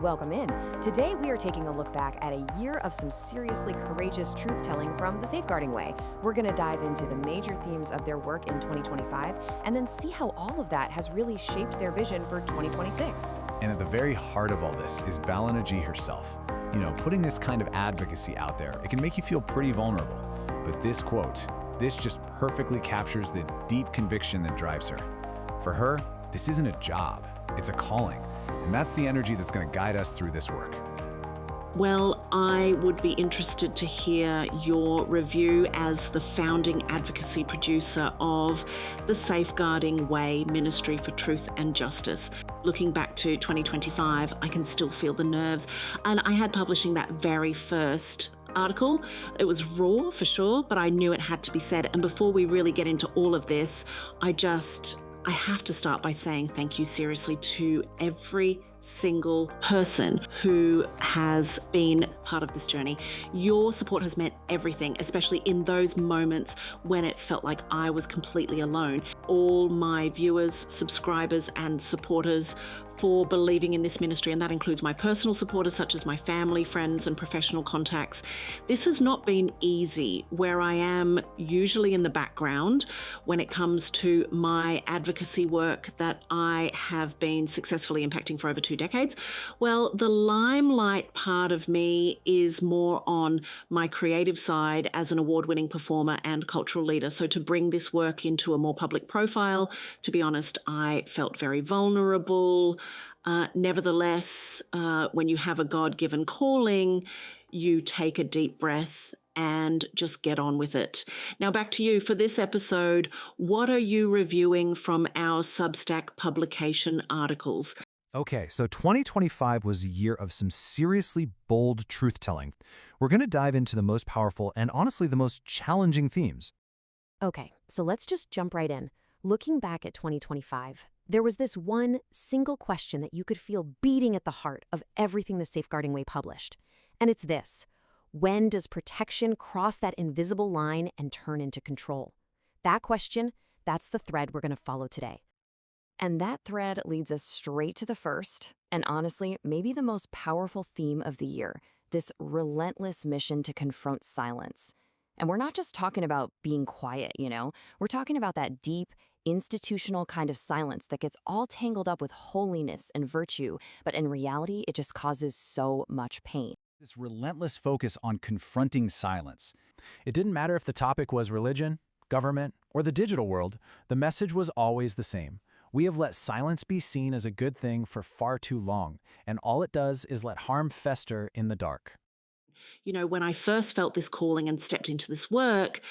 Welcome in. Today we are taking a look back at a year of some seriously courageous truth-telling from the Safeguarding Way. We're going to dive into the major themes of their work in 2025 and then see how all of that has really shaped their vision for 2026. And at the very heart of all this is Ballina Gee herself. Putting this kind of advocacy out there, it can make you feel pretty vulnerable. But this quote, this just perfectly captures the deep conviction that drives her. For her, this isn't a job, it's a calling. And that's the energy that's going to guide us through this work. Well, I would be interested to hear your review as the founding advocacy producer of the Safeguarding Way Ministry for Truth and Justice. Looking back to 2025, I can still feel the nerves. And I had publishing that very first article. It was raw for sure, but I knew it had to be said. And before we really get into all of this, I have to start by saying thank you seriously to every single person who has been part of this journey. Your support has meant everything, especially in those moments when it felt like I was completely alone. All my viewers, subscribers, and supporters for believing in this ministry, and that includes my personal supporters such as my family, friends, and professional contacts. This has not been easy, where I am usually in the background when it comes to my advocacy work that I have been successfully impacting for over 2 decades. Well, the limelight part of me is more on my creative side as an award-winning performer and cultural leader. So to bring this work into a more public profile, to be honest, I felt very vulnerable. Nevertheless, when you have a God-given calling, you take a deep breath and just get on with it. Now back to you. For this episode, what are you reviewing from our Substack publication articles? Okay, so 2025 was a year of some seriously bold truth-telling. We're going to dive into the most powerful and honestly the most challenging themes. Okay, so let's just jump right in. Looking back at 2025, there was this one single question that you could feel beating at the heart of everything the Safeguarding Way published. And it's this: when does protection cross that invisible line and turn into control? That question, that's the thread we're going to follow today. And that thread leads us straight to the first, and honestly, maybe the most powerful theme of the year, this relentless mission to confront silence. And we're not just talking about being quiet, We're talking about that deep, institutional kind of silence that gets all tangled up with holiness and virtue, but in reality, it just causes so much pain. This relentless focus on confronting silence. It didn't matter if the topic was religion, government, or the digital world, the message was always the same. We have let silence be seen as a good thing for far too long, and all it does is let harm fester in the dark. When I first felt this calling and stepped into this work,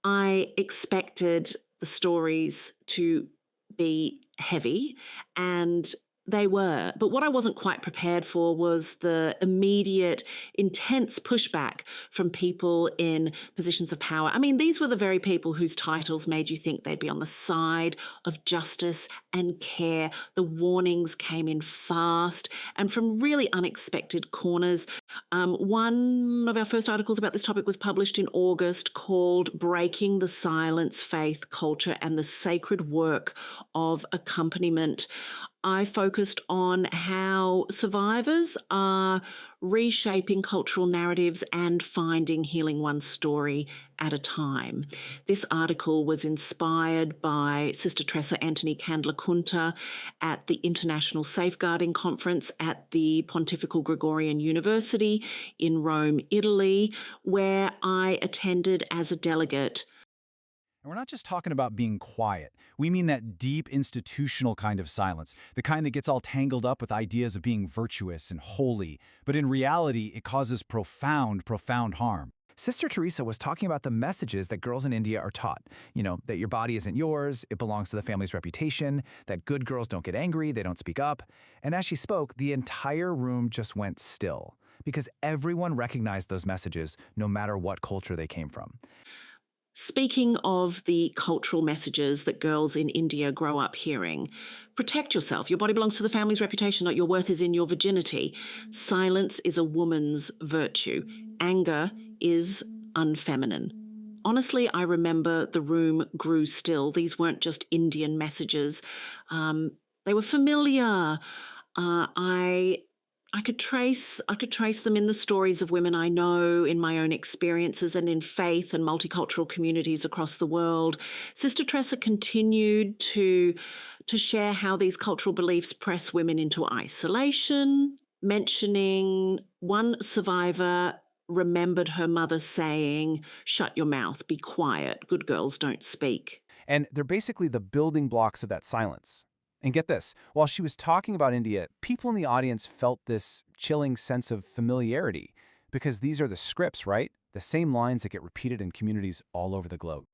I expected the stories to be heavy, and they were. But what I wasn't quite prepared for was the immediate, intense pushback from people in positions of power. I mean, these were the very people whose titles made you think they'd be on the side of justice and care. The warnings came in fast and from really unexpected corners. One of our first articles about this topic was published in August, called Breaking the Silence, Faith, Culture, and the Sacred Work of Accompaniment. I focused on how survivors are reshaping cultural narratives and finding healing one story at a time. This article was inspired by Sister Tressa Anthony Candler-Kunta at the International Safeguarding Conference at the Pontifical Gregorian University in Rome, Italy, where I attended as a delegate. And we're not just talking about being quiet. We mean that deep institutional kind of silence, the kind that gets all tangled up with ideas of being virtuous and holy, but in reality, it causes profound, profound harm. Sister Teresa was talking about the messages that girls in India are taught. That your body isn't yours, it belongs to the family's reputation, that good girls don't get angry, they don't speak up. And as she spoke, the entire room just went still, because everyone recognized those messages, no matter what culture they came from. Speaking of the cultural messages that girls in India grow up hearing, protect yourself. Your body belongs to the family's reputation, not your worth is in your virginity. Silence is a woman's virtue. Anger is unfeminine. Honestly, I remember the room grew still. These weren't just Indian messages. They were familiar. I I could trace them in the stories of women I know, in my own experiences, and in faith and multicultural communities across the world. Sister Tressa continued to share how these cultural beliefs press women into isolation, mentioning one survivor remembered her mother saying, "Shut your mouth, be quiet, good girls don't speak." And they're basically the building blocks of that silence. And get this, while she was talking about India, people in the audience felt this chilling sense of familiarity because these are the scripts, right? The same lines that get repeated in communities all over the globe.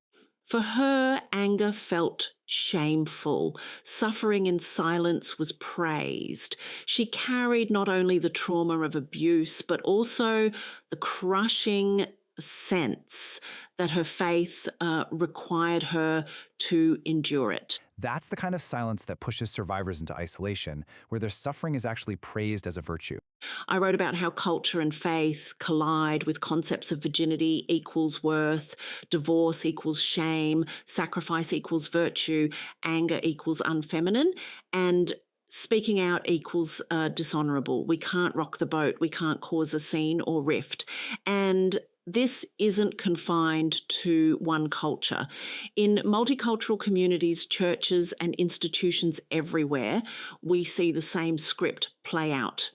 For her, anger felt shameful. Suffering in silence was praised. She carried not only the trauma of abuse, but also the crushing sense that her faith required her to endure it. That's the kind of silence that pushes survivors into isolation, where their suffering is actually praised as a virtue. I wrote about how culture and faith collide with concepts of virginity equals worth, divorce equals shame, sacrifice equals virtue, anger equals unfeminine, and speaking out equals dishonourable. We can't rock the boat. We can't cause a scene or rift. And this isn't confined to one culture. In multicultural communities, churches, and institutions everywhere, we see the same script play out.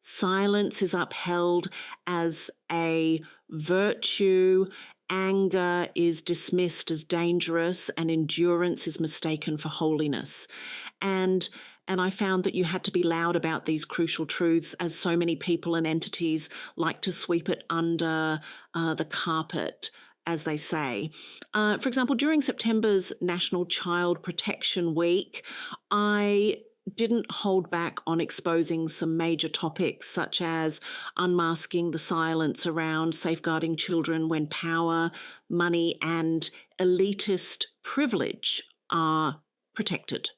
Silence is upheld as a virtue, anger is dismissed as dangerous, and endurance is mistaken for holiness. And I found that you had to be loud about these crucial truths, as so many people and entities like to sweep it under the carpet, as they say. For example, during September's National Child Protection Week, I didn't hold back on exposing some major topics, such as unmasking the silence around safeguarding children when power, money, and elitist privilege are protected.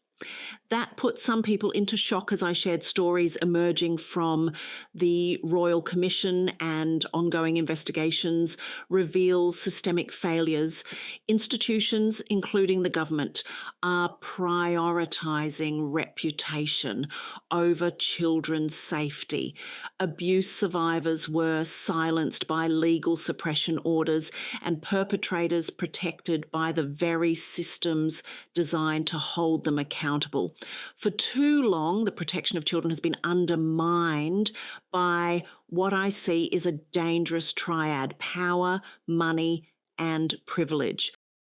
That put some people into shock as I shared stories emerging from the Royal Commission and ongoing investigations reveal systemic failures. Institutions, including the government, are prioritising reputation over children's safety. Abuse survivors were silenced by legal suppression orders and perpetrators protected by the very systems designed to hold them accountable. For too long, the protection of children has been undermined by what I see is a dangerous triad: power, money, and privilege.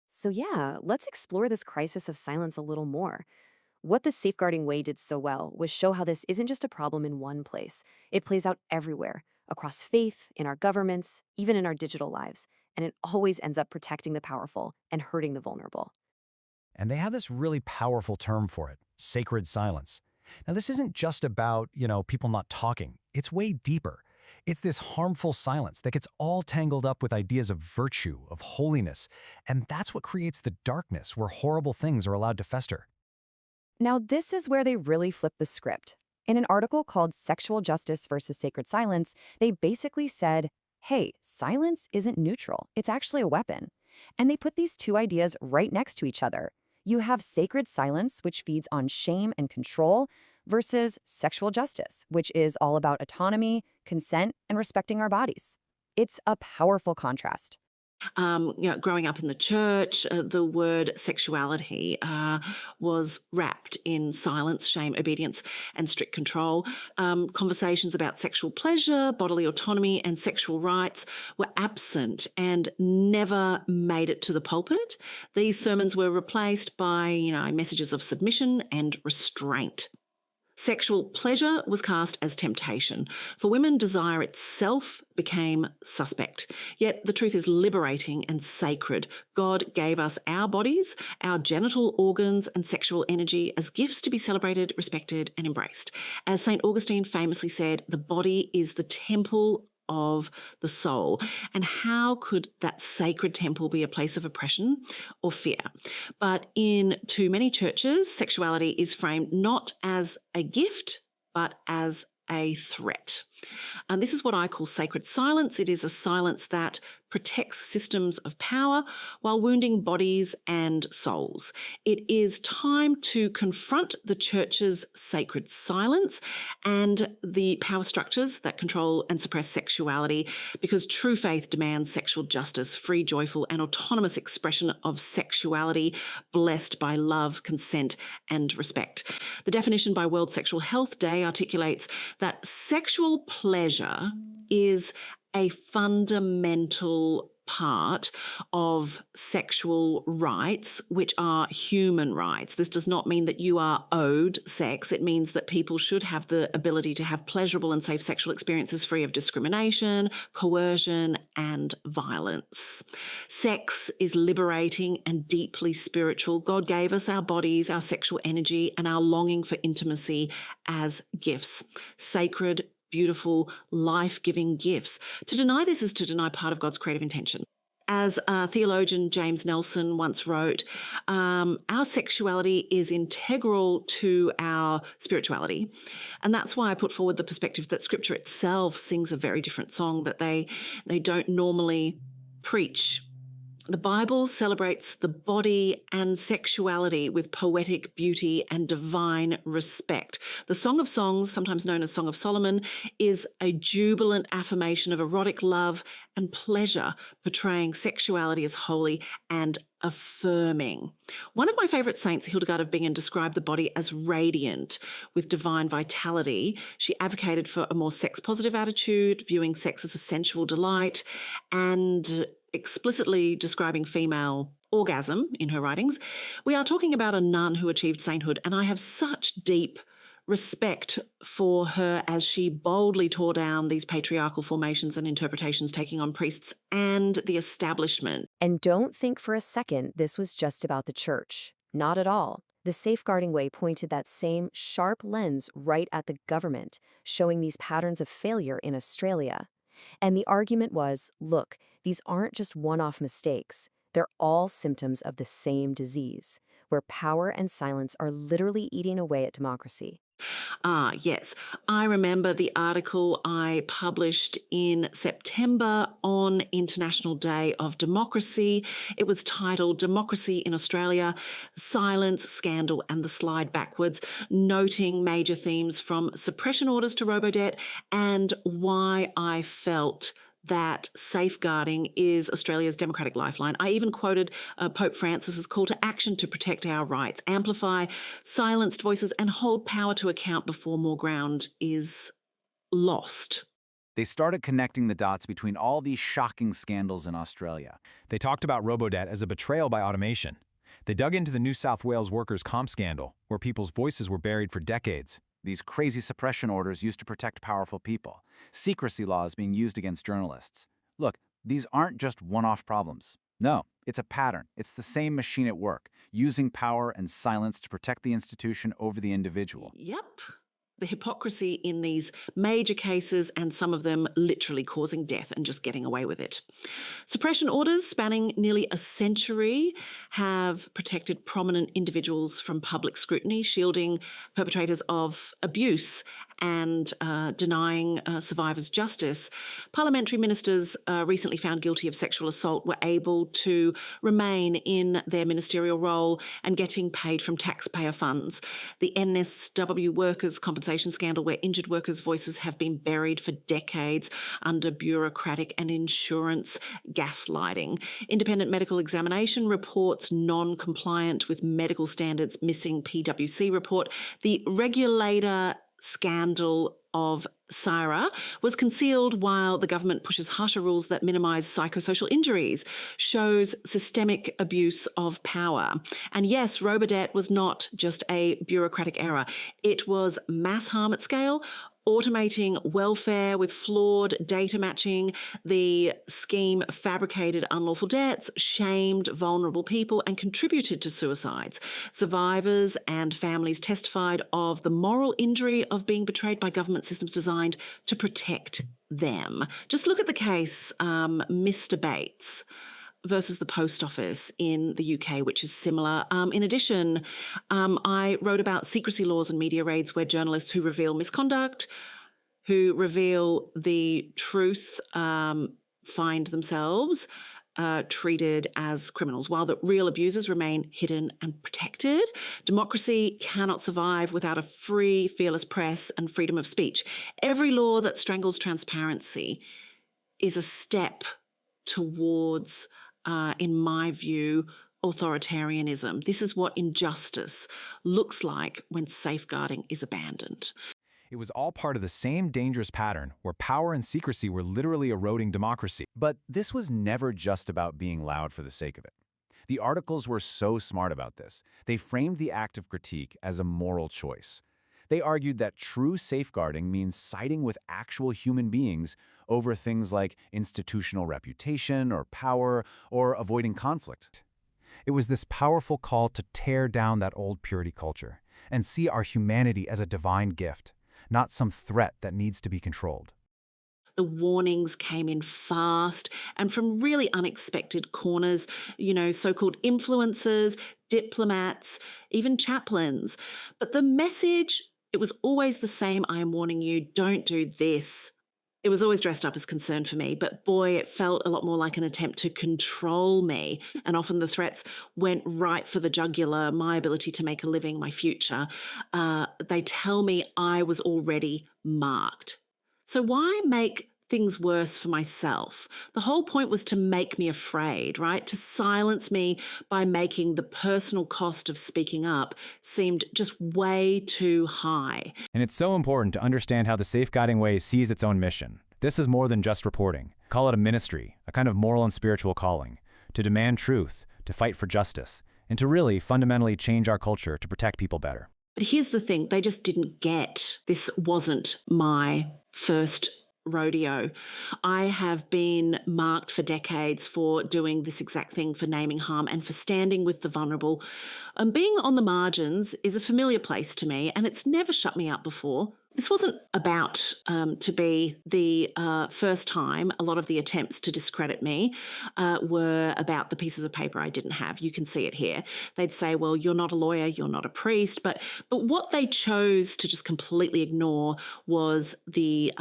So yeah, let's explore this crisis of silence a little more. What the Safeguarding Way did so well was show how this isn't just a problem in one place. It plays out everywhere, across faith, in our governments, even in our digital lives, and it always ends up protecting the powerful and hurting the vulnerable. And they have this really powerful term for it: sacred silence. Now, this isn't just about, people not talking. It's way deeper. It's this harmful silence that gets all tangled up with ideas of virtue, of holiness, and that's what creates the darkness where horrible things are allowed to fester. Now, this is where they really flip the script. In an article called Sexual Justice versus Sacred Silence, they basically said, hey, silence isn't neutral. It's actually a weapon. And they put these two ideas right next to each other. You have sacred silence, which feeds on shame and control, versus sexual justice, which is all about autonomy, consent, and respecting our bodies. It's a powerful contrast. Growing up in the church, the word sexuality was wrapped in silence, shame, obedience, and strict control. Conversations about sexual pleasure, bodily autonomy, and sexual rights were absent and never made it to the pulpit. These sermons were replaced by, messages of submission and restraint. Sexual pleasure was cast as temptation. For women, desire itself became suspect. Yet the truth is liberating and sacred. God gave us our bodies, our genital organs, and sexual energy as gifts to be celebrated, respected, and embraced. As St. Augustine famously said, the body is the temple of the soul. And how could that sacred temple be a place of oppression or fear? But in too many churches, sexuality is framed not as a gift, but as a threat. And this is what I call sacred silence. It is a silence that protects systems of power while wounding bodies and souls. It is time to confront the church's sacred silence and the power structures that control and suppress sexuality, because true faith demands sexual justice, free, joyful, and autonomous expression of sexuality blessed by love, consent, and respect. The definition by World Sexual Health Day articulates that sexual pleasure is a fundamental part of sexual rights, which are human rights. This does not mean that you are owed sex. It means that people should have the ability to have pleasurable and safe sexual experiences free of discrimination, coercion, and violence. Sex is liberating and deeply spiritual. God gave us our bodies, our sexual energy, and our longing for intimacy as gifts. Sacred, beautiful, life-giving gifts. To deny this is to deny part of God's creative intention. As theologian James Nelson once wrote, our sexuality is integral to our spirituality. And that's why I put forward the perspective that Scripture itself sings a very different song that they don't normally preach. The Bible celebrates the body and sexuality with poetic beauty and divine respect. The Song of Songs, sometimes known as Song of Solomon, is a jubilant affirmation of erotic love and pleasure, portraying sexuality as holy and affirming. One of my favourite saints, Hildegard of Bingen, described the body as radiant with divine vitality. She advocated for a more sex-positive attitude, viewing sex as a sensual delight, and explicitly describing female orgasm in her writings. We are talking about a nun who achieved sainthood, and I have such deep respect for her as she boldly tore down these patriarchal formations and interpretations, taking on priests and the establishment. And don't think for a second this was just about the church. Not at all. The Safeguarding Way pointed that same sharp lens right at the government, showing these patterns of failure in Australia. And the argument was, look, these aren't just one-off mistakes. They're all symptoms of the same disease, where power and silence are literally eating away at democracy. Ah, yes. I remember the article I published in September on International Day of Democracy. It was titled Democracy in Australia, Silence, Scandal and the Slide Backwards, noting major themes from suppression orders to robo-debt and why I felt that safeguarding is Australia's democratic lifeline. I even quoted Pope Francis's call to action to protect our rights, amplify silenced voices, and hold power to account before more ground is lost. They started connecting the dots between all these shocking scandals in Australia. They talked about robo-debt as a betrayal by automation. They dug into the New South Wales workers' comp scandal, where people's voices were buried for decades. These crazy suppression orders used to protect powerful people. Secrecy laws being used against journalists. Look, these aren't just one-off problems. No, it's a pattern. It's the same machine at work, using power and silence to protect the institution over the individual. Yep. The hypocrisy in these major cases, and some of them literally causing death and just getting away with it. Suppression orders spanning nearly a century have protected prominent individuals from public scrutiny, shielding perpetrators of abuse and denying survivors justice. Parliamentary ministers recently found guilty of sexual assault were able to remain in their ministerial role and getting paid from taxpayer funds. The NSW workers' compensation scandal, where injured workers' voices have been buried for decades under bureaucratic and insurance gaslighting. Independent medical examination reports non-compliant with medical standards, missing PwC report. The regulator scandal of SIRA was concealed while the government pushes harsher rules that minimise psychosocial injuries, shows systemic abuse of power. And yes, robo-debt was not just a bureaucratic error. It was mass harm at scale, automating welfare with flawed data matching. The scheme fabricated unlawful debts, shamed vulnerable people, and contributed to suicides. Survivors and families testified of the moral injury of being betrayed by government systems designed to protect them. Just look at the case Mr. Bates versus the Post Office in the UK, which is similar. In addition, I wrote about secrecy laws and media raids where journalists who reveal misconduct, who reveal the truth find themselves treated as criminals, while the real abusers remain hidden and protected. Democracy cannot survive without a free, fearless press and freedom of speech. Every law that strangles transparency is a step towards, in my view, authoritarianism. This is what injustice looks like when safeguarding is abandoned. It was all part of the same dangerous pattern where power and secrecy were literally eroding democracy. But this was never just about being loud for the sake of it. The articles were so smart about this. They framed the act of critique as a moral choice. They argued that true safeguarding means siding with actual human beings over things like institutional reputation or power or avoiding conflict. It was this powerful call to tear down that old purity culture and see our humanity as a divine gift, not some threat that needs to be controlled. The warnings came in fast and from really unexpected corners, so-called influencers, diplomats, even chaplains. But the message, it was always the same: I am warning you, don't do this. It was always dressed up as concern for me, but boy, it felt a lot more like an attempt to control me. And often the threats went right for the jugular: my ability to make a living, my future. They tell me I was already marked. So why make things worse for myself? The whole point was to make me afraid, right? To silence me by making the personal cost of speaking up seemed just way too high. And it's so important to understand how the Safeguarding Way sees its own mission. This is more than just reporting. Call it a ministry, a kind of moral and spiritual calling, to demand truth, to fight for justice, and to really fundamentally change our culture to protect people better. But here's the thing, they just didn't get. This wasn't my first rodeo. I have been marked for decades for doing this exact thing, for naming harm and for standing with the vulnerable. Being on the margins is a familiar place to me, and it's never shut me up before. This wasn't about to be the first time. A lot of the attempts to discredit me were about the pieces of paper I didn't have. You can see it here. They'd say, well, you're not a lawyer, you're not a priest. But what they chose to just completely ignore was the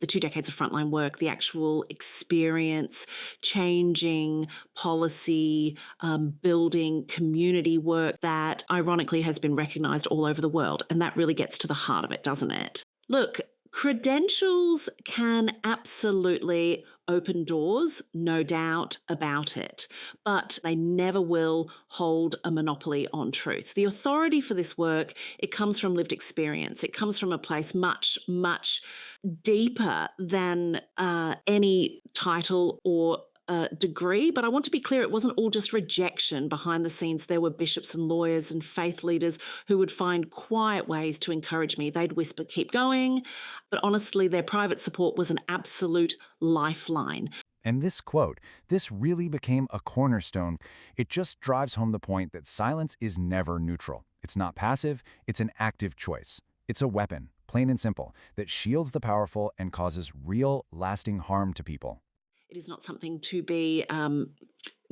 2 decades of frontline work, the actual experience, changing policy, building community work that ironically has been recognised all over the world. And that really gets to the heart of it, doesn't it? Look, credentials can absolutely open doors, no doubt about it, but they never will hold a monopoly on truth. The authority for this work, it comes from lived experience. It comes from a place much, much deeper than any title or degree, but I want to be clear, it wasn't all just rejection. Behind the scenes, there were bishops and lawyers and faith leaders who would find quiet ways to encourage me. They'd whisper, keep going, but honestly, their private support was an absolute lifeline. And this quote, this really became a cornerstone. It just drives home the point that silence is never neutral. It's not passive, it's an active choice. It's a weapon, plain and simple, that shields the powerful and causes real, lasting harm to people. It is not something to be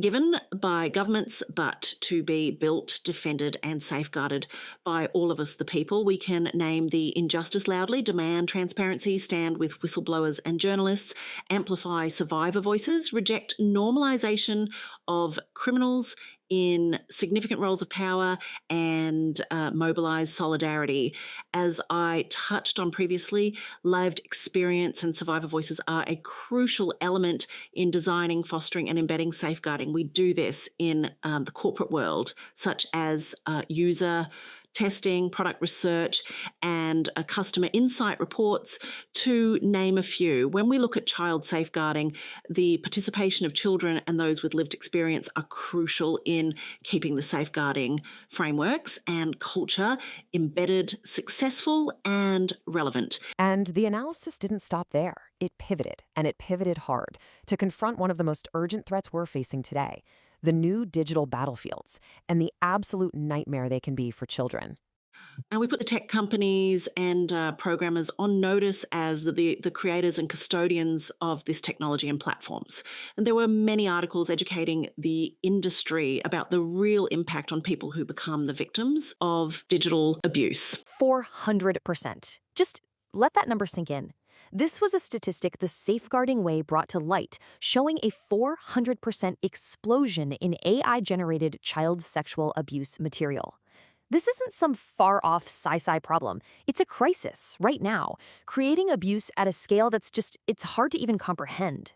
given by governments, but to be built, defended and safeguarded by all of us, the people. We can name the injustice loudly, demand transparency, stand with whistleblowers and journalists, amplify survivor voices, reject normalisation of criminals in significant roles of power, and mobilise solidarity. As I touched on previously, lived experience and survivor voices are a crucial element in designing, fostering and embedding safeguarding. We do this in the corporate world, such as user testing, product research, and customer insight reports, to name a few. When we look at child safeguarding, the participation of children and those with lived experience are crucial in keeping the safeguarding frameworks and culture embedded, successful, and relevant. And the analysis didn't stop there. It pivoted, and it pivoted hard, to confront one of the most urgent threats we're facing today: the new digital battlefields and the absolute nightmare they can be for children. And we put the tech companies and programmers on notice as the creators and custodians of this technology and platforms. And there were many articles educating the industry about the real impact on people who become the victims of digital abuse. 400%. Just let that number sink in. This was a statistic the Safeguarding Way brought to light, showing a 400% explosion in AI-generated child sexual abuse material. This isn't some far-off sci-fi problem. It's a crisis, right now, creating abuse at a scale it's hard to even comprehend.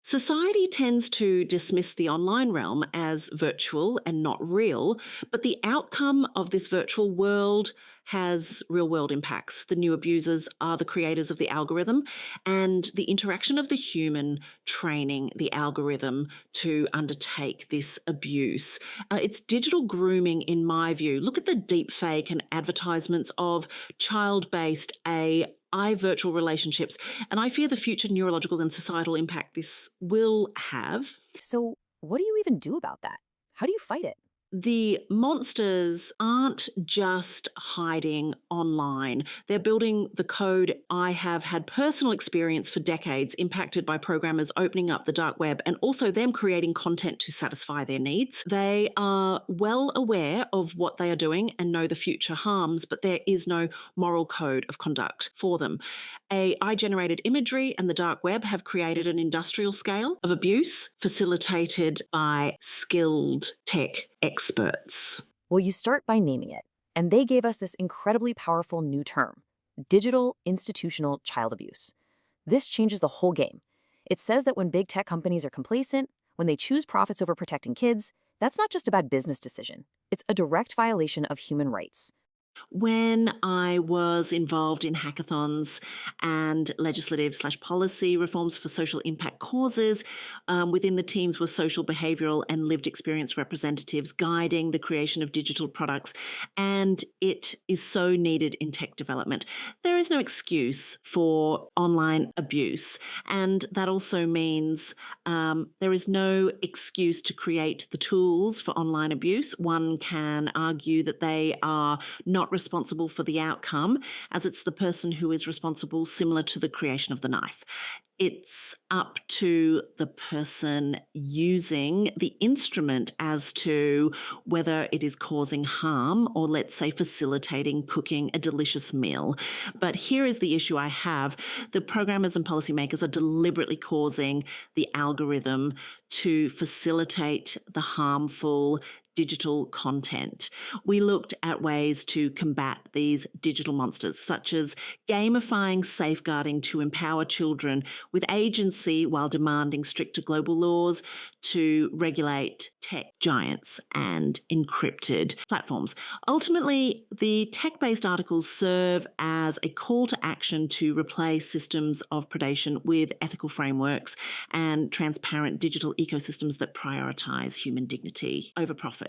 Society tends to dismiss the online realm as virtual and not real, but the outcome of this virtual world has real-world impacts. The new abusers are the creators of the algorithm, and the interaction of the human training the algorithm to undertake this abuse. It's digital grooming, in my view. Look at the deepfake and advertisements of child-based AI virtual relationships, and I fear the future neurological and societal impact this will have. So, what do you even do about that? How do you fight it? The monsters aren't just hiding online. They're building the code. I have had personal experience for decades impacted by programmers opening up the dark web and also them creating content to satisfy their needs. They are well aware of what they are doing and know the future harms, but there is no moral code of conduct for them. AI-generated imagery and the dark web have created an industrial scale of abuse facilitated by skilled tech experts. Well, you start by naming it, and they gave us this incredibly powerful new term, digital institutional child abuse. This changes the whole game. It says that when big tech companies are complacent, when they choose profits over protecting kids, that's not just a bad business decision. It's a direct violation of human rights. When I was involved in hackathons and legislative/policy reforms for social impact causes, within the teams were social, behavioural and lived experience representatives guiding the creation of digital products, and it is so needed in tech development. There is no excuse for online abuse, and that also means there is no excuse to create the tools for online abuse. One can argue that they are not responsible for the outcome, as it's the person who is responsible, similar to the creation of the knife. It's up to the person using the instrument as to whether it is causing harm or, let's say, facilitating cooking a delicious meal. But here is the issue I have. The programmers and policymakers are deliberately causing the algorithm to facilitate the harmful digital content. We looked at ways to combat these digital monsters, such as gamifying safeguarding to empower children with agency while demanding stricter global laws to regulate tech giants and encrypted platforms. Ultimately, the tech-based articles serve as a call to action to replace systems of predation with ethical frameworks and transparent digital ecosystems that prioritize human dignity over profit.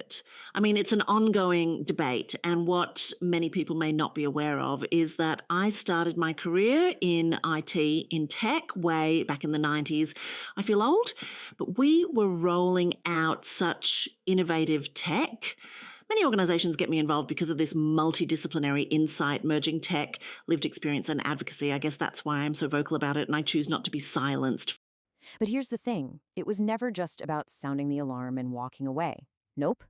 I mean, it's an ongoing debate, and what many people may not be aware of is that I started my career in IT, in tech, way back in the 90s. I feel old, but we were rolling out such innovative tech. Many organisations get me involved because of this multidisciplinary insight, merging tech, lived experience and advocacy. I guess that's why I'm so vocal about it, and I choose not to be silenced. But here's the thing. It was never just about sounding the alarm and walking away. Nope.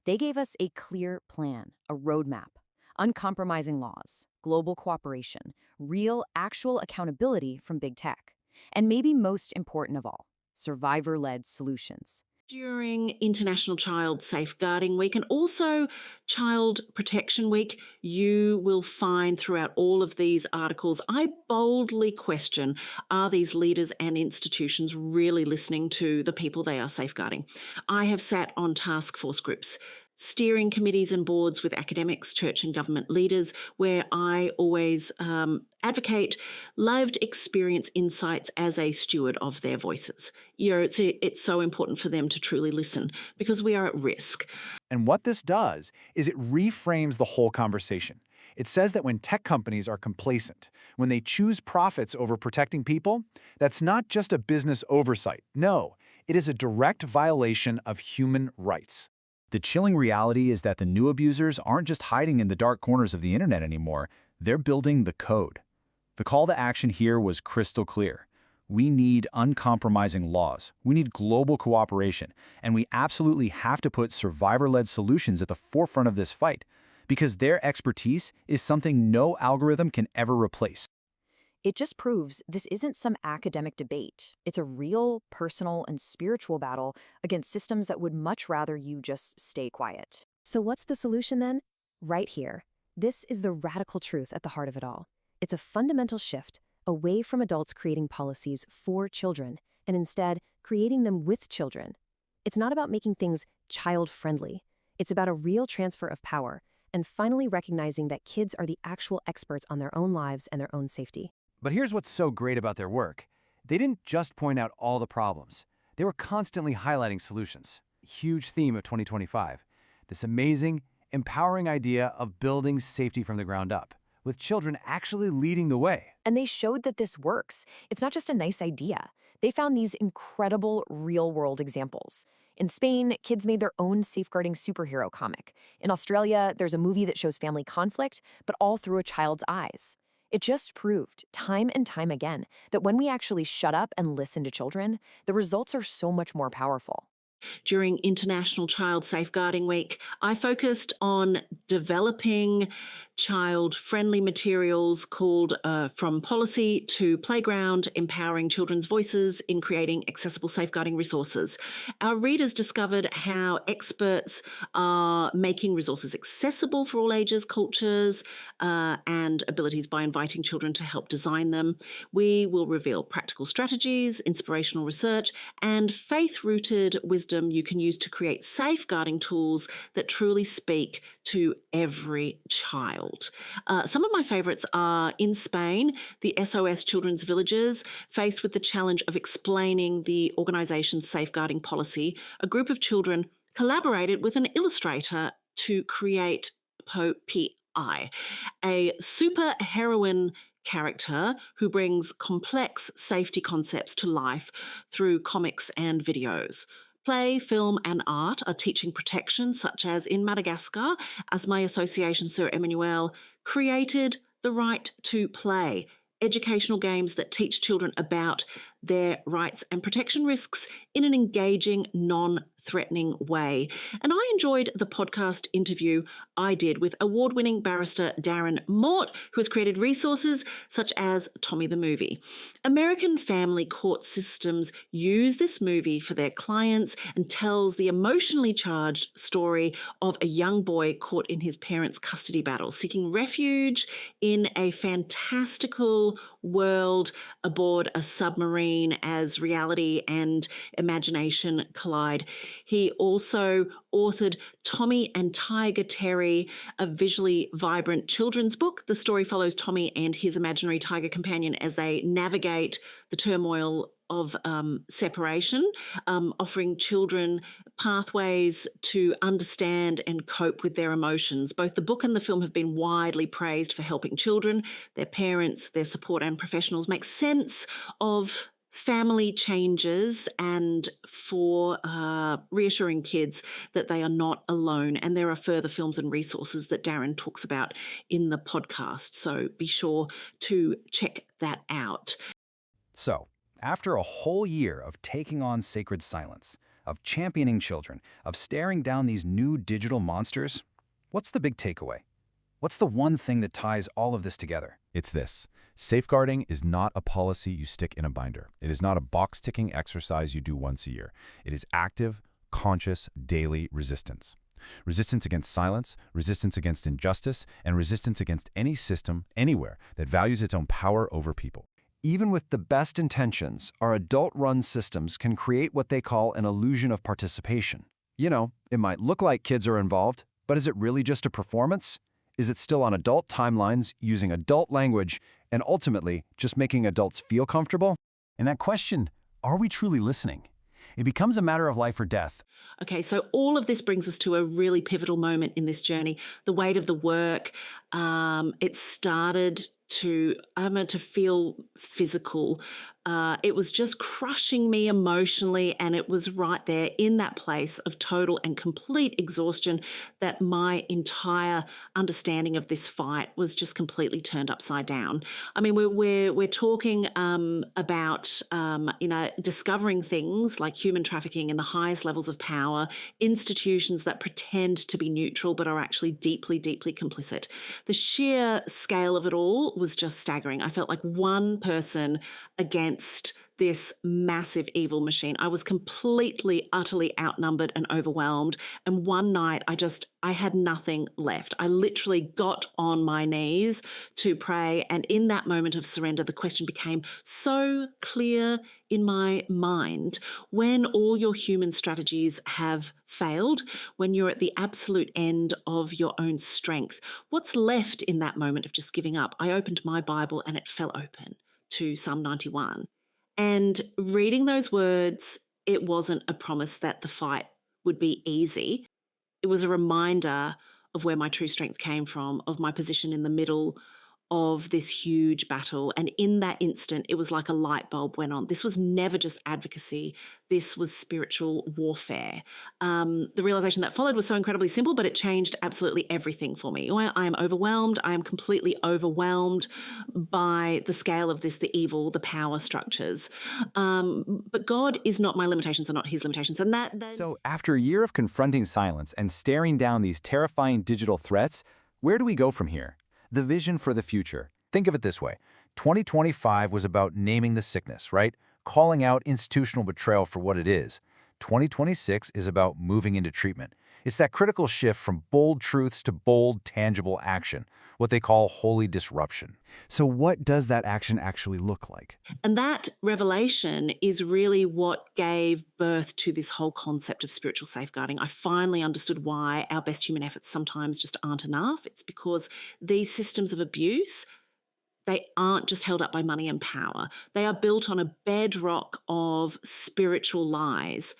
They gave us a clear plan, a roadmap, uncompromising laws, global cooperation, real, actual accountability from big tech, and maybe most important of all, survivor-led solutions. During International Child Safeguarding Week and also Child Protection Week, you will find throughout all of these articles, I boldly question, are these leaders and institutions really listening to the people they are safeguarding? I have sat on task force groups, steering committees and boards with academics, church and government leaders, where I always advocate lived experience insights as a steward of their voices. It's so important for them to truly listen because we are at risk. And what this does is it reframes the whole conversation. It says that when tech companies are complacent, when they choose profits over protecting people, that's not just a business oversight. No, it is a direct violation of human rights. The chilling reality is that the new abusers aren't just hiding in the dark corners of the internet anymore, they're building the code. The call to action here was crystal clear. We need uncompromising laws, we need global cooperation, and we absolutely have to put survivor-led solutions at the forefront of this fight, because their expertise is something no algorithm can ever replace. It just proves this isn't some academic debate. It's a real, personal, and spiritual battle against systems that would much rather you just stay quiet. So what's the solution then? Right here. This is the radical truth at the heart of it all. It's a fundamental shift away from adults creating policies for children and instead creating them with children. It's not about making things child-friendly. It's about a real transfer of power and finally recognizing that kids are the actual experts on their own lives and their own safety. But here's what's so great about their work. They didn't just point out all the problems. They were constantly highlighting solutions. Huge theme of 2025. This amazing, empowering idea of building safety from the ground up, with children actually leading the way. And they showed that this works. It's not just a nice idea. They found these incredible real-world examples. In Spain, kids made their own safeguarding superhero comic. In Australia, there's a movie that shows family conflict, but all through a child's eyes. It just proved, time and time again, that when we actually shut up and listen to children, the results are so much more powerful. During International Child Safeguarding Week, I focused on developing child-friendly materials called From Policy to Playground, Empowering Children's Voices in Creating Accessible Safeguarding Resources. Our readers discovered how experts are making resources accessible for all ages, cultures, and abilities by inviting children to help design them. We will reveal practical strategies, inspirational research, and faith-rooted wisdom you can use to create safeguarding tools that truly speak to every child. Some of my favourites are in Spain, the SOS Children's Villages. Faced with the challenge of explaining the organisation's safeguarding policy, a group of children collaborated with an illustrator to create P.I., a super heroine character who brings complex safety concepts to life through comics and videos. Play, film and art are teaching protection, such as in Madagascar, as my association Sir Emmanuel created The Right to Play, educational games that teach children about their rights and protection risks in an engaging, non-threatening way. And I enjoyed the podcast interview I did with award-winning barrister Darren Mort, who has created resources such as Tommy the Movie. American family court systems use this movie for their clients and tells the emotionally charged story of a young boy caught in his parents' custody battle, seeking refuge in a fantastical world aboard a submarine as reality and imagination collide. He also authored Tommy and Tiger Terry, a visually vibrant children's book. The story follows Tommy and his imaginary tiger companion as they navigate the turmoil of separation, offering children pathways to understand and cope with their emotions. Both the book and the film have been widely praised for helping children, their parents, their support and professionals make sense of family changes and for reassuring kids that they are not alone. And there are further films and resources that Darren talks about in the podcast. So be sure to check that out. So, after a whole year of taking on sacred silence, of championing children, of staring down these new digital monsters, what's the big takeaway? What's the one thing that ties all of this together? It's this. Safeguarding is not a policy you stick in a binder. It is not a box-ticking exercise you do once a year. It is active, conscious, daily resistance. Resistance against silence, resistance against injustice, and resistance against any system, anywhere, that values its own power over people. Even with the best intentions, our adult-run systems can create what they call an illusion of participation. You know, it might look like kids are involved, but is it really just a performance? Is it still on adult timelines, using adult language, and ultimately just making adults feel comfortable? And that question, are we truly listening? It becomes a matter of life or death. Okay, so all of this brings us to a really pivotal moment in this journey, the weight of the work. It started to feel physical. It was just crushing me emotionally, and it was right there in that place of total and complete exhaustion that my entire understanding of this fight was just completely turned upside down. I mean, we're talking about discovering things like human trafficking in the highest levels of power, institutions that pretend to be neutral but are actually deeply, deeply complicit. The sheer scale of it all was just staggering. I felt like one person against this massive evil machine. I was completely, utterly outnumbered and overwhelmed. And one night I had nothing left. I literally got on my knees to pray. And in that moment of surrender, the question became so clear in my mind: when all your human strategies have failed, when you're at the absolute end of your own strength, what's left in that moment of just giving up? I opened my Bible and it fell open to Psalm 91. And reading those words, it wasn't a promise that the fight would be easy. It was a reminder of where my true strength came from, of my position in the middle of this huge battle. And in that instant, it was like a light bulb went on. This was never just advocacy. This was spiritual warfare. The realization that followed was so incredibly simple, but it changed absolutely everything for me. I am overwhelmed. I am completely overwhelmed by the scale of this, the evil, the power structures. But God is not my limitations, are not his limitations. And So after a year of confronting silence and staring down these terrifying digital threats, where do we go from here? The vision for the future. Think of it this way. 2025 was about naming the sickness, right? Calling out institutional betrayal for what it is. 2026 is about moving into treatment. It's that critical shift from bold truths to bold, tangible action, what they call holy disruption. So what does that action actually look like? And that revelation is really what gave birth to this whole concept of spiritual safeguarding. I finally understood why our best human efforts sometimes just aren't enough. It's because these systems of abuse, they aren't just held up by money and power. They are built on a bedrock of spiritual lies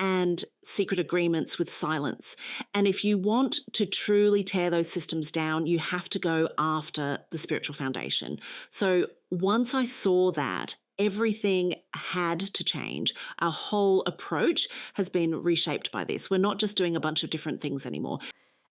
and secret agreements with silence. And if you want to truly tear those systems down, you have to go after the spiritual foundation. So once I saw that, everything had to change. Our whole approach has been reshaped by this. We're not just doing a bunch of different things anymore.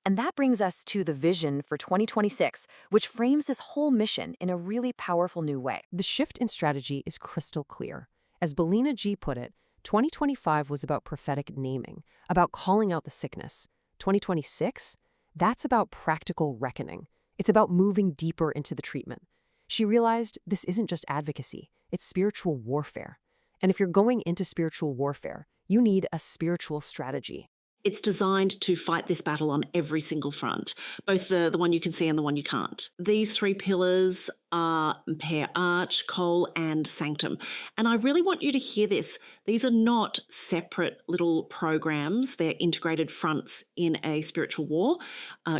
And that brings us to the vision for 2026, which frames this whole mission in a really powerful new way. The shift in strategy is crystal clear. As Ballina Gee put it, 2025 was about prophetic naming, about calling out the sickness. 2026, that's about practical reckoning. It's about moving deeper into the treatment. She realized this isn't just advocacy, it's spiritual warfare. And if you're going into spiritual warfare, you need a spiritual strategy. It's designed to fight this battle on every single front, both the one you can see and the one you can't. These three pillars are pair arch, coal, and sanctum. And I really want you to hear this. These are not separate little programs. They're integrated fronts in a spiritual war.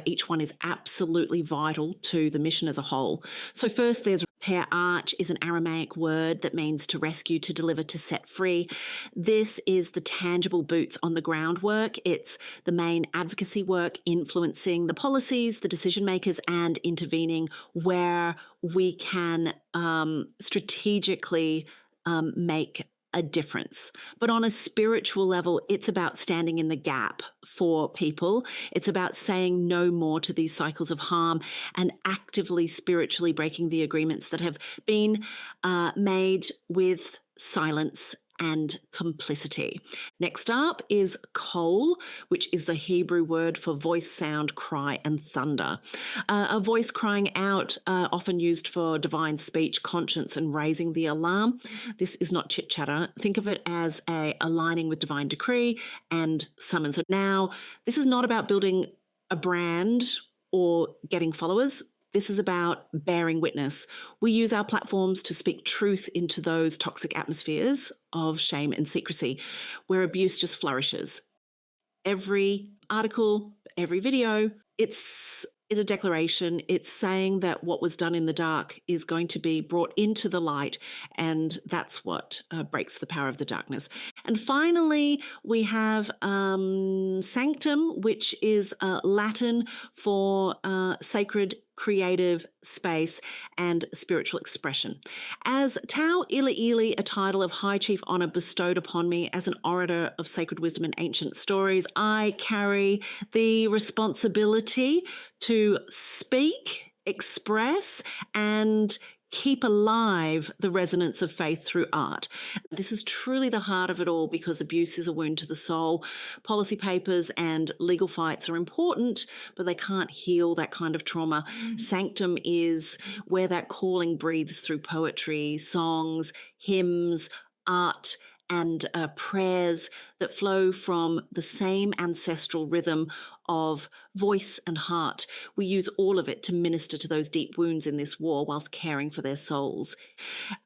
Each one is absolutely vital to the mission as a whole. So first, there's pair arch is an Aramaic word that means to rescue, to deliver, to set free. This is the tangible boots on the ground work. It's the main advocacy work, influencing the policies, the decision makers, and intervening where we can strategically make a difference. But on a spiritual level, it's about standing in the gap for people. It's about saying no more to these cycles of harm and actively, spiritually breaking the agreements that have been made with silence and complicity. Next up is coal, which is the Hebrew word for voice, sound, cry, and thunder. A voice crying out, often used for divine speech, conscience, and raising the alarm. This is not chit-chatter. Think of it as aligning with divine decree and summons. So now, this is not about building a brand or getting followers. This is about bearing witness. We use our platforms to speak truth into those toxic atmospheres of shame and secrecy, where abuse just flourishes. Every article, every video, it's a declaration. It's saying that what was done in the dark is going to be brought into the light, and that's what breaks the power of the darkness. And finally, we have sanctum, which is Latin for sacred creative space, and spiritual expression. As Tau Ili Ili, a title of High Chief Honour bestowed upon me as an orator of sacred wisdom and ancient stories, I carry the responsibility to speak, express, and keep alive the resonance of faith through art. This is truly the heart of it all, because abuse is a wound to the soul. Policy papers and legal fights are important, but they can't heal that kind of trauma. Sanctum is where that calling breathes through poetry, songs, hymns, art, and prayers that flow from the same ancestral rhythm of voice and heart. We use all of it to minister to those deep wounds in this war whilst caring for their souls.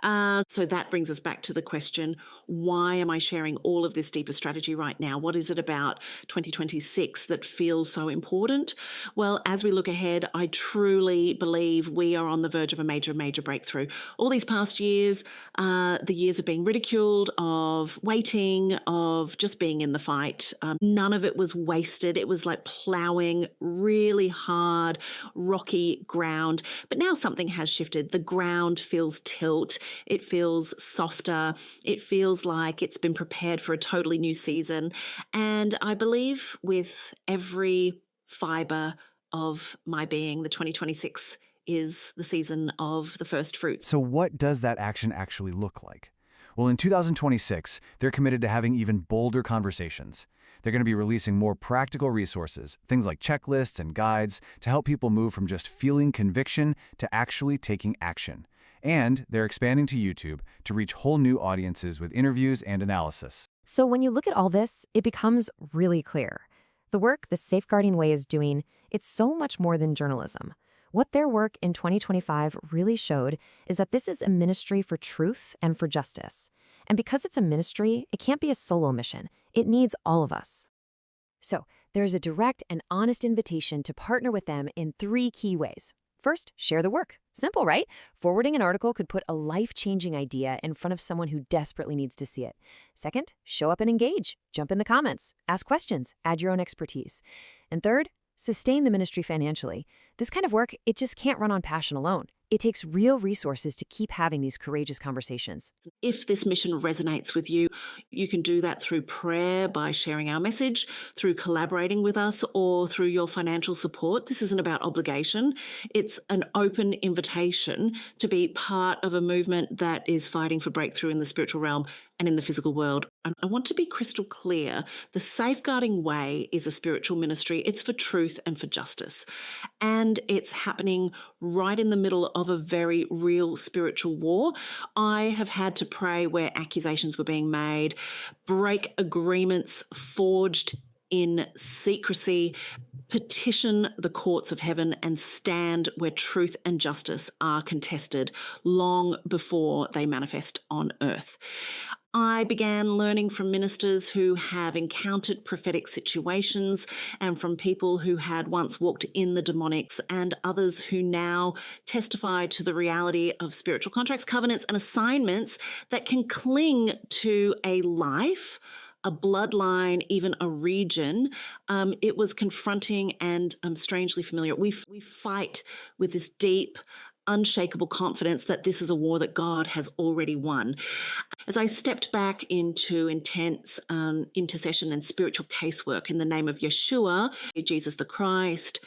So that brings us back to the question, why am I sharing all of this deeper strategy right now? What is it about 2026 that feels so important? Well, as we look ahead, I truly believe we are on the verge of a major, major breakthrough. All these past years, the years of being ridiculed, of waiting, of just being in the fight, none of it was wasted. It was like ploughing really hard, rocky ground. But now something has shifted. The ground feels tilt. It feels softer. It feels like it's been prepared for a totally new season. And I believe with every fiber of my being, the 2026 is the season of the first fruits. So what does that action actually look like? Well, in 2026, they're committed to having even bolder conversations. They're going to be releasing more practical resources, things like checklists and guides, to help people move from just feeling conviction to actually taking action. And they're expanding to YouTube to reach whole new audiences with interviews and analysis. So when you look at all this, it becomes really clear. The work the Safeguarding Way is doing, it's so much more than journalism. What their work in 2025 really showed is that this is a ministry for truth and for justice. And because it's a ministry, it can't be a solo mission. It needs all of us. So there's a direct and honest invitation to partner with them in 3 key ways. First, share the work. Simple, right? Forwarding an article could put a life-changing idea in front of someone who desperately needs to see it. Second, show up and engage. Jump in the comments, ask questions, add your own expertise. And third, sustain the ministry financially. This kind of work, it just can't run on passion alone. It takes real resources to keep having these courageous conversations. If this mission resonates with you, you can do that through prayer, by sharing our message, through collaborating with us, or through your financial support. This isn't about obligation. It's an open invitation to be part of a movement that is fighting for breakthrough in the spiritual realm and in the physical world. And I want to be crystal clear. The Safeguarding Way is a spiritual ministry. It's for truth and for justice. And it's happening right in the middle of a very real spiritual war. I have had to pray where accusations were being made, break agreements forged in secrecy, petition the courts of heaven, and stand where truth and justice are contested long before they manifest on earth. I began learning from ministers who have encountered prophetic situations and from people who had once walked in the demonics, and others who now testify to the reality of spiritual contracts, covenants, and assignments that can cling to a life, a bloodline, even a region. It was confronting and strangely familiar. We fight with this deep, unshakable confidence that this is a war that God has already won. As I stepped back into intense intercession and spiritual casework in the name of Yeshua, Jesus the Christ,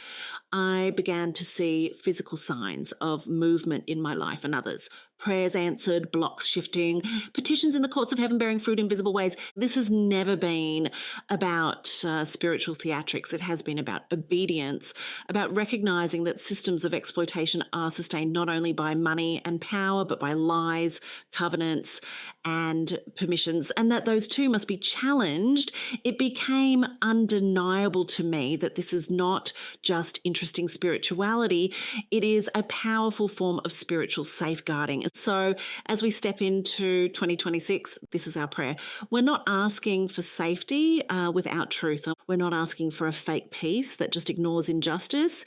I began to see physical signs of movement in my life and others. Prayers answered, blocks shifting, petitions in the courts of heaven bearing fruit in visible ways. This has never been about spiritual theatrics. It has been about obedience, about recognizing that systems of exploitation are sustained not only by money and power, but by lies, covenants, and permissions, and that those two must be challenged. It became undeniable to me that this is not just interesting spirituality. It is a powerful form of spiritual safeguarding. So as we step into 2026, this is our prayer. We're not asking for safety without truth. We're not asking for a fake peace that just ignores injustice.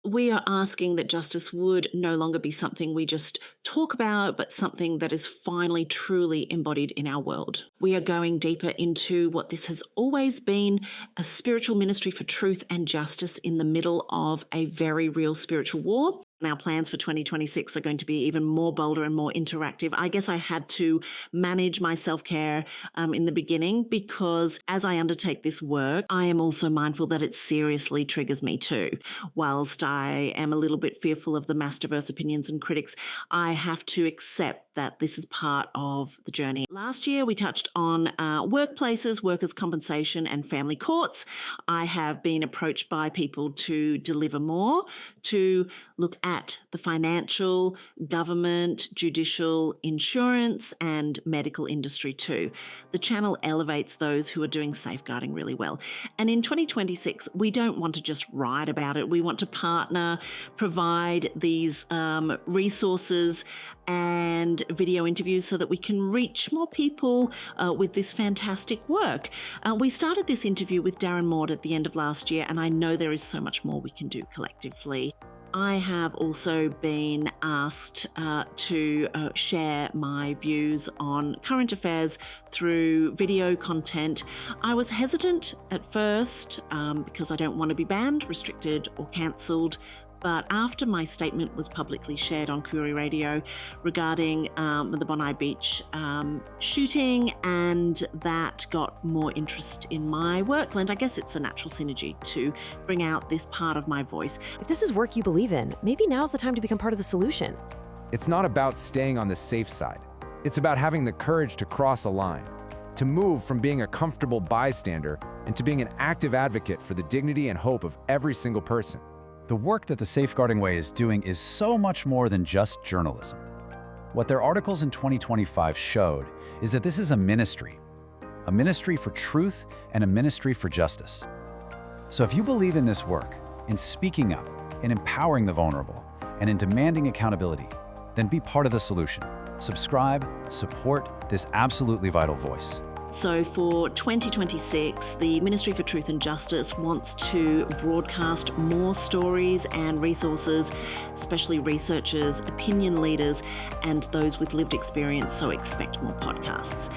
We are asking that justice would no longer be something we just talk about, but something that is finally truly embodied in our world. We are going deeper into what this has always been, a spiritual ministry for truth and justice in the middle middle of a very real spiritual war. And our plans for 2026 are going to be even more bolder and more interactive. I guess I had to manage my self-care in the beginning, because as I undertake this work, I am also mindful that it seriously triggers me too. Whilst I am a little bit fearful of the mass diverse opinions and critics, I have to accept that this is part of the journey. Last year, we touched on workplaces, workers' compensation, and family courts. I have been approached by people to deliver more, to look at the financial, government, judicial, insurance, and medical industry too. The channel elevates those who are doing safeguarding really well. And in 2026, we don't want to just write about it. We want to partner, provide these resources and video interviews so that we can reach more people with this fantastic work. We started this interview with Darren Maud at the end of last year, and I know there is so much more we can do collectively. I have also been asked to share my views on current affairs through video content. I was hesitant at first because I don't want to be banned, restricted, or cancelled. But after my statement was publicly shared on Koori Radio regarding the Bondi Beach shooting, and that got more interest in my work, and I guess it's a natural synergy to bring out this part of my voice. If this is work you believe in, maybe now's the time to become part of the solution. It's not about staying on the safe side. It's about having the courage to cross a line, to move from being a comfortable bystander into being an active advocate for the dignity and hope of every single person. The work that the Safeguarding Way is doing is so much more than just journalism. What their articles in 2025 showed is that this is a ministry for truth and a ministry for justice. So if you believe in this work, in speaking up, in empowering the vulnerable, and in demanding accountability, then be part of the solution. Subscribe, support this absolutely vital voice. So for 2026, the Ministry for Truth and Justice wants to broadcast more stories and resources, especially researchers, opinion leaders, and those with lived experience, so expect more podcasts.